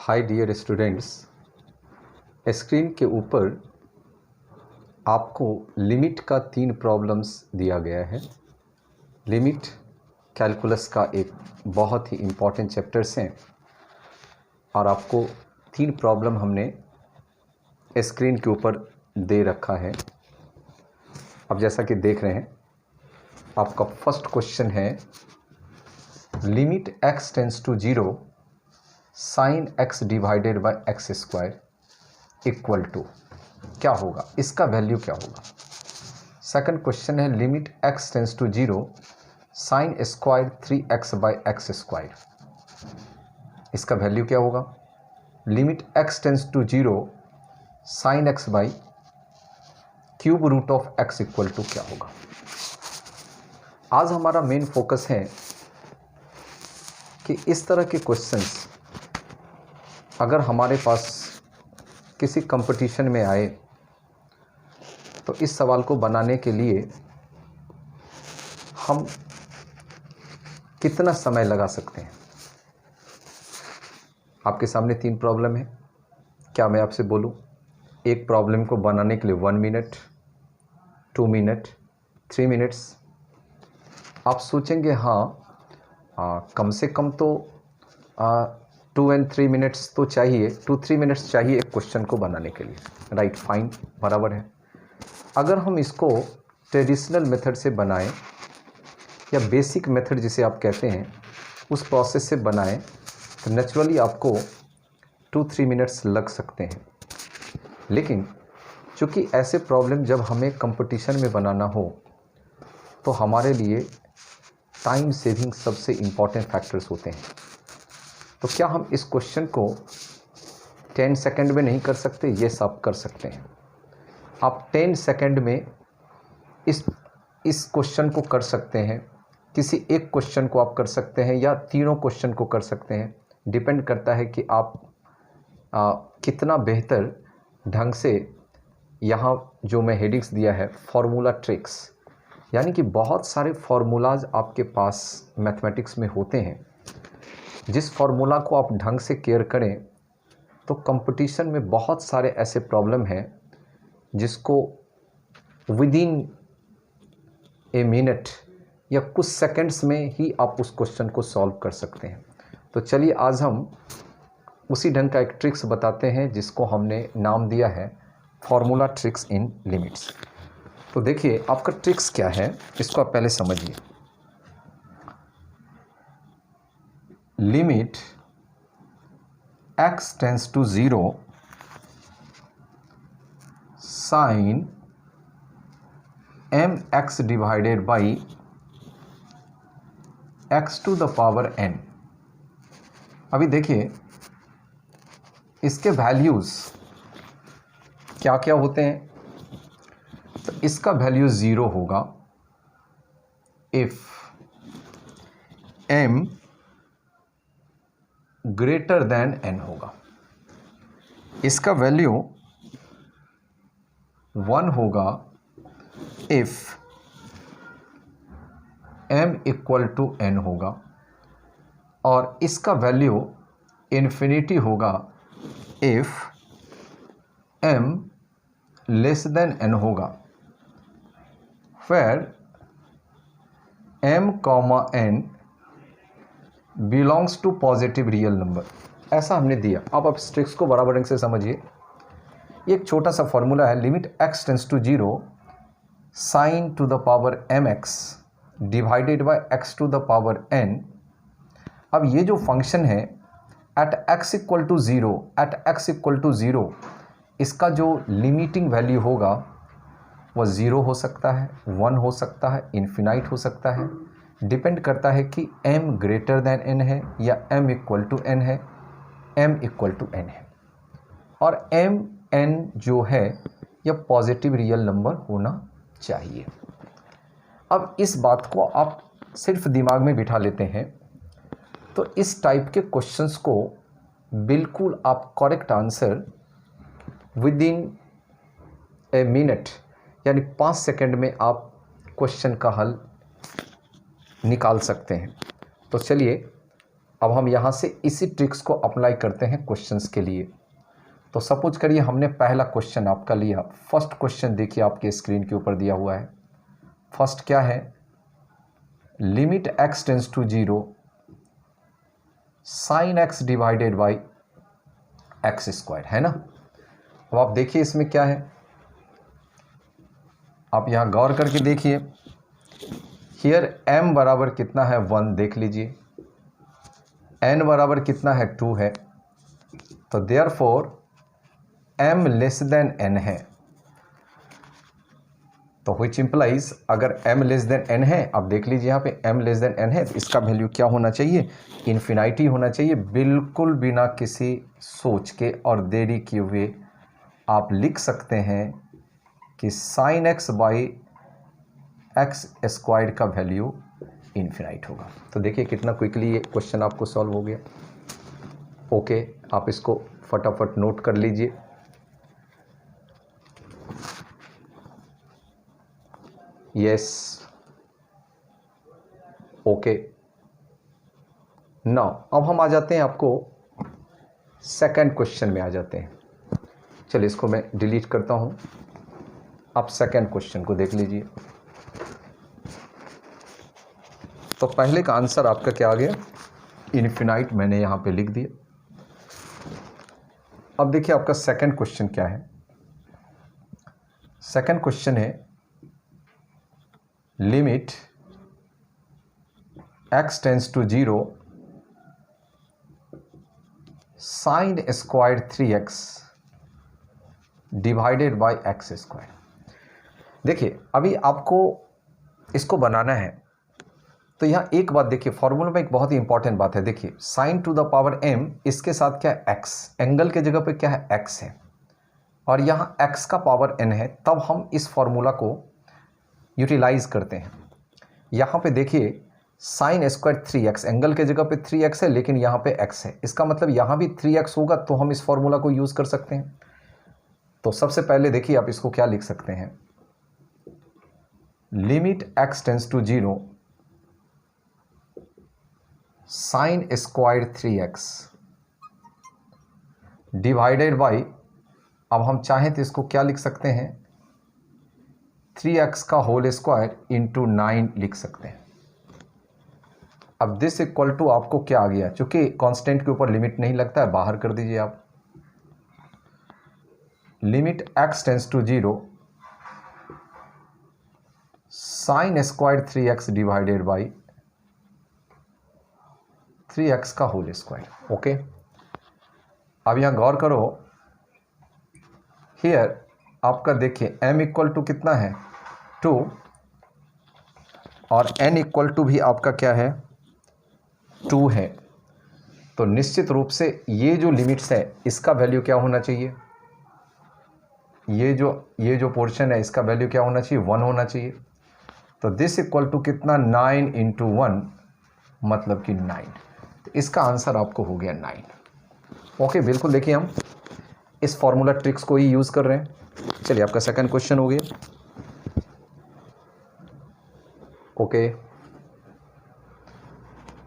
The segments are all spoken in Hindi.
हाय डियर स्टूडेंट्स, स्क्रीन के ऊपर आपको लिमिट का 3 प्रॉब्लम्स दिया गया है। लिमिट कैलकुलस का एक बहुत ही इम्पॉर्टेंट चैप्टर्स हैं और आपको 3 प्रॉब्लम हमने स्क्रीन के ऊपर दे रखा है। अब जैसा कि देख रहे हैं, आपका फर्स्ट क्वेश्चन है limit x tends to 0 sine x divided by x square equal to क्या होगा, इसका वैल्यू क्या होगा। सेकंड क्वेश्चन है limit x tends to 0 sine square 3x by x square, इसका वैल्यू क्या होगा। Limit x tends to 0 sine x by cube root of x equal to क्या होगा। आज हमारा मेन फोकस है कि इस तरह के क्वेश्चंस अगर हमारे पास किसी कंपटीशन में आए तो इस सवाल को बनाने के लिए हम कितना समय लगा सकते हैं। आपके सामने 3 प्रॉब्लम है। क्या मैं आपसे बोलूं, एक प्रॉब्लम को बनाने के लिए 1 मिनट, 2 मिनट, 3 मिनट्स। आप सोचेंगे हाँ कम से कम तो 2 and 3 मिनट्स तो चाहिए, 2-3 मिनट्स चाहिए एक क्वेश्चन को बनाने के लिए। राइट, फाइन, बराबर है। अगर हम इसको ट्रेडिशनल मेथड से बनाएं या बेसिक मेथड जिसे आप कहते हैं उस प्रोसेस से बनाएं तो नेचुरली आपको 2-3 मिनट्स लग सकते हैं। लेकिन चूँकि ऐसे प्रॉब्लम जब हमें कंपटीशन में बनाना हो तो हमारे लिए टाइम सेविंग सबसे इम्पॉर्टेंट फैक्टर्स होते हैं। तो क्या हम इस क्वेश्चन को 10 सेकंड में नहीं कर सकते? यस, आप कर सकते हैं। आप 10 सेकंड में इस क्वेश्चन को कर सकते हैं। किसी एक क्वेश्चन को आप कर सकते हैं या तीनों क्वेश्चन को कर सकते हैं। डिपेंड करता है कि आप कितना बेहतर ढंग से, यहाँ जो मैं हेडिंग्स दिया है फार्मूला ट्रिक्स, यानी कि बहुत सारे फार्मूलाज आपके पास मैथमेटिक्स में होते हैं। जिस फार्मूला को आप ढंग से केयर करें तो कंपटीशन में बहुत सारे ऐसे प्रॉब्लम हैं जिसको विदिन ए मिनट या कुछ सेकंड्स में ही आप उस क्वेश्चन को सॉल्व कर सकते हैं। तो चलिए आज हम उसी ढंग का एक ट्रिक्स बताते हैं जिसको हमने नाम दिया है फार्मूला ट्रिक्स इन लिमिट्स। तो देखिए आपका ट्रिक्स क्या है, इसको आप पहले समझिए। Limit x tends to 0 sine mx divided by x to the power n। अभी देखिए इसके वैल्यूज़ क्या क्या होते हैं। तो इसका वैल्यू 0 होगा if m greater than n होगा। इसका वैल्यू 1 होगा if m equal to n होगा, और इसका वैल्यू इन्फिनिटी होगा if m less than n होगा, where m, n belongs to positive real number. ऐसा हमने दिया। अब आप इस ट्रिक्स को बराबर ढंग से समझिए। ये एक छोटा सा फॉर्मूला है, limit x tends to 0 sine to the power mx divided by x to the power n। अब ये जो फंक्शन है at x equal to 0, at x equal to 0, इसका जो लिमिटिंग वैल्यू होगा वो 0 हो सकता है, 1 हो सकता है, इन्फिनाइट हो सकता है। डिपेंड करता है कि m ग्रेटर देन n है या m इक्वल टू n है, m इक्वल टू n है। और m n जो है यह पॉजिटिव रियल नंबर होना चाहिए। अब इस बात को आप सिर्फ दिमाग में बिठा लेते हैं तो इस टाइप के क्वेश्चंस को बिल्कुल आप correct answer within a minute यानी 5 सेकंड में आप क्वेश्चन का हल निकाल सकते हैं। तो चलिए अब हम यहाँ से इसी ट्रिक्स को अप्लाई करते हैं क्वेश्चंस के लिए। तो सपोज करिए हमने पहला क्वेश्चन आपका लिया। फर्स्ट क्वेश्चन देखिए आपके स्क्रीन के ऊपर दिया हुआ है। फर्स्ट क्या है, limit x tends to 0 sine x divided by x square, है ना। अब आप देखिए इसमें क्या है, आप यहाँ गौर करके देखिए। हियर m बराबर कितना है 1, देख लीजिए। n बराबर कितना है 2 है। तो therefore m less than n है। तो व्हिच इंप्लाइज अगर m लेस देन n है, अब देख लीजिए यहाँ पे m लेस देन n है तो इसका वैल्यू क्या होना चाहिए, इन्फिनाइटी होना चाहिए। बिल्कुल बिना किसी सोच के और देरी किए हुए आप लिख सकते हैं कि sine x by x squared का वैल्यू इन्फिनाइट होगा। तो देखिए कितना क्विकली ये क्वेश्चन आपको सॉल्व हो गया। ओके, आप इसको फटाफट नोट कर लीजिए। Yes, okay. नाउ अब हम आ जाते हैं आपको सेकंड क्वेश्चन में आ जाते हैं। चलिए इसको मैं डिलीट करता हूं। आप सेकंड क्वेश्चन को देख लीजिए। तो पहले का आंसर आपका क्या आ गया, इन्फिनाइट, मैंने यहां पे लिख दिया। अब देखिए आपका सेकंड क्वेश्चन क्या है। सेकंड क्वेश्चन है limit x tends to 0 sine square 3x divided by x square. देखिए अभी आपको इसको बनाना है तो यहाँ एक बात देखिए, फॉर्मूला में एक बहुत ही इंपॉर्टेंट बात है। देखिए sign to the power m, इसके साथ क्या है x, एंगल के जगह पे क्या है x है, और यहाँ x का पावर n है। तब हम इस फॉर्मूला को यूटिलाइज करते हैं। यहाँ पे देखिए साइन स्क्वायर 3x, एंगल के जगह पे 3x है लेकिन यहाँ पे x है, इसका मतलब यहाँ भी 3x होगा, तो हम इस फॉर्मूला को यूज़ कर सकते हैं। तो सबसे पहले देखिए आप इसको क्या लिख सकते हैं, limit x tends to 0 sine square 3x divided by, अब हम चाहें तो इसको क्या लिख सकते हैं, 3x का होल स्क्वायर इंटू 9 लिख सकते हैं। अब दिस इक्वल टू आपको क्या आ गया, चूंकि कांस्टेंट के ऊपर लिमिट नहीं लगता है, बाहर कर दीजिए आप। Limit x tends to 0 sine square 3x divided by 3x का होल स्क्वायर। ओके, अब यहां गौर करो, हियर आपका देखिए m इक्वल टू कितना है 2 और n इक्वल टू भी आपका क्या है 2 है। तो निश्चित रूप से ये जो लिमिट्स है इसका वैल्यू क्या होना चाहिए, ये जो पोर्शन है इसका वैल्यू क्या होना चाहिए, 1 होना चाहिए। तो दिस इक्वल टू कितना 9 इंटू 1 मतलब कि 9। तो इसका आंसर आपको हो गया 9। ओके, बिल्कुल देखिए हम इस फॉर्मूला ट्रिक्स को ही यूज़ कर रहे हैं। चलिए आपका सेकंड क्वेश्चन हो गया। ओके,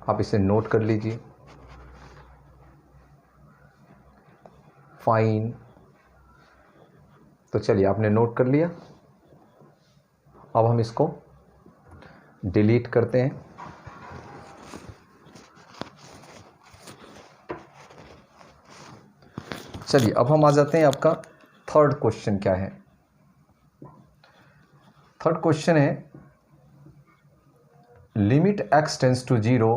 आप इसे नोट कर लीजिए। फाइन, तो चलिए आपने नोट कर लिया। अब हम इसको डिलीट करते हैं। चलिए अब हम आ जाते हैं, आपका थर्ड क्वेश्चन क्या है। थर्ड क्वेश्चन है limit x tends to 0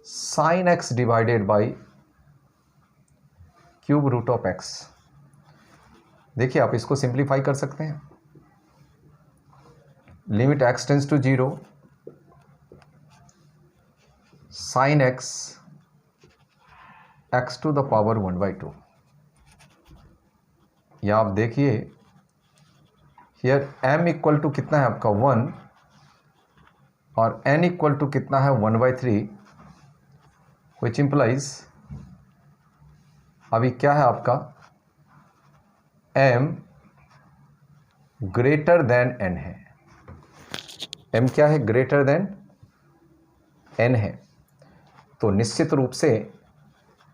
sine x divided by cube root of x। देखिए आप इसको सिंप्लीफाई कर सकते हैं। Limit x tends to 0 sine x to the power 1/2। या आप देखिए हियर m इक्वल टू कितना है आपका 1 और n इक्वल टू कितना है 1/3, विच इम्प्लाइज अभी क्या है आपका m ग्रेटर देन n है। m क्या है, ग्रेटर देन n है, तो निश्चित रूप से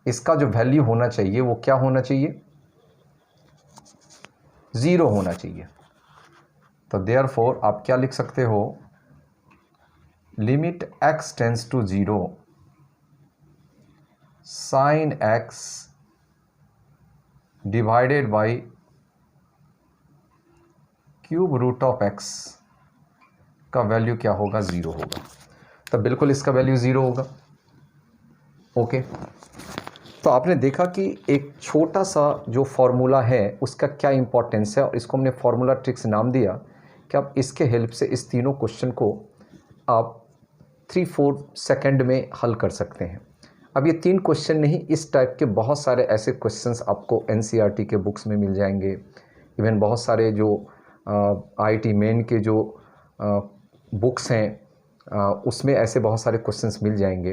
इसका जो वैल्यू होना चाहिए वो क्या होना चाहिए, 0 होना चाहिए। तो देयरफॉर आप क्या लिख सकते हो, limit x tends to 0 sine x divided by cube root of x का वैल्यू क्या होगा, 0 होगा। तो बिल्कुल इसका वैल्यू 0 होगा। ओके, तो आपने देखा कि एक छोटा सा जो फॉर्मूला है उसका क्या इंपॉर्टेंस है, और इसको हमने फॉर्मूला ट्रिक्स नाम दिया कि आप इसके हेल्प से इस तीनों क्वेश्चन को आप 3-4 सेकंड में हल कर सकते हैं। अब ये 3 क्वेश्चन नहीं, इस टाइप के बहुत सारे ऐसे क्वेश्चंस आपको एनसीईआरटी के बुक्स में मिल जाएंगे। इवन बहुत सारे जो आईआईटी मेन के जो बुक्स हैं उसमें ऐसे बहुत सारे क्वेश्चंस मिल जाएंगे।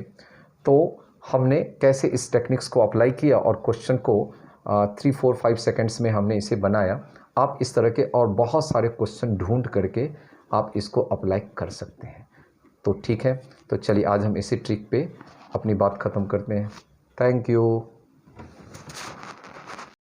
तो हमने कैसे इस टेक्निक्स को अप्लाई किया और क्वेश्चन को 3-4-5 सेकंड्स में हमने इसे बनाया। आप इस तरह के और बहुत सारे क्वेश्चन ढूंढ करके आप इसको अप्लाई कर सकते हैं। तो ठीक है, तो चलिए आज हम इसी ट्रिक पे अपनी बात ख़त्म करते हैं। Thank you.